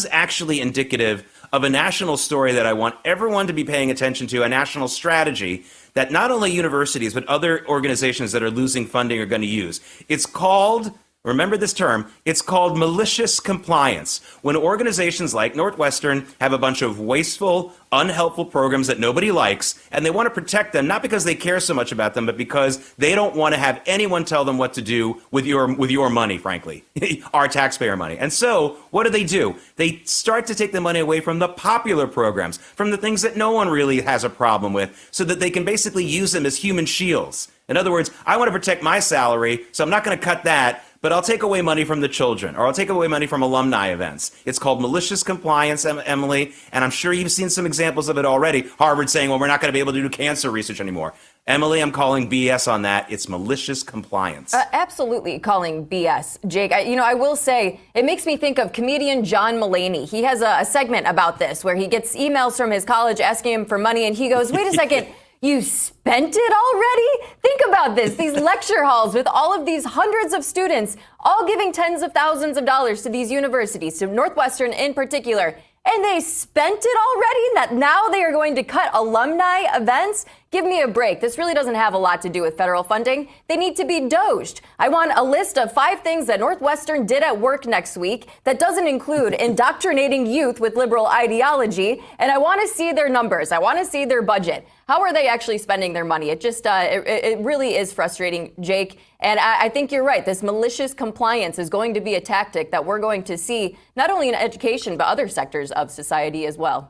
is actually indicative of a national story that I want everyone to be paying attention to, a national strategy that not only universities, but other organizations that are losing funding are going to use. It's called, remember this term, it's called malicious compliance. When organizations like Northwestern have a bunch of wasteful, unhelpful programs that nobody likes, and they want to protect them, not because they care so much about them, but because they don't want to have anyone tell them what to do with your money, frankly, our taxpayer money. And so what do? They start to take the money away from the popular programs, from the things that no one really has a problem with, so that they can basically use them as human shields. In other words, I want to protect my salary, so I'm not going to cut that, but I'll take away money from the children, or I'll take away money from alumni events. It's called malicious compliance, Emily, and I'm sure you've seen some examples of it already. Harvard saying, well, we're not going to be able to do cancer research anymore. Emily, I'm calling BS on that. It's malicious compliance. Absolutely calling BS, Jake. I will say it makes me think of comedian John Mulaney. He has a segment about this where he gets emails from his college asking him for money, and he goes, wait a second. You spent it already? Think about this. These lecture halls with all of these hundreds of students all giving tens of thousands of dollars to these universities, to Northwestern in particular. And they spent it already? That now they are going to cut alumni events? Give me a break. This really doesn't have a lot to do with federal funding. They need to be doged. I want a list of 5 things that Northwestern did at work next week that doesn't include indoctrinating youth with liberal ideology. And I want to see their numbers. I want to see their budget. How are they actually spending their money? It just, it really is frustrating, Jake. And I think you're right. This malicious compliance is going to be a tactic that we're going to see not only in education, but other sectors of society as well.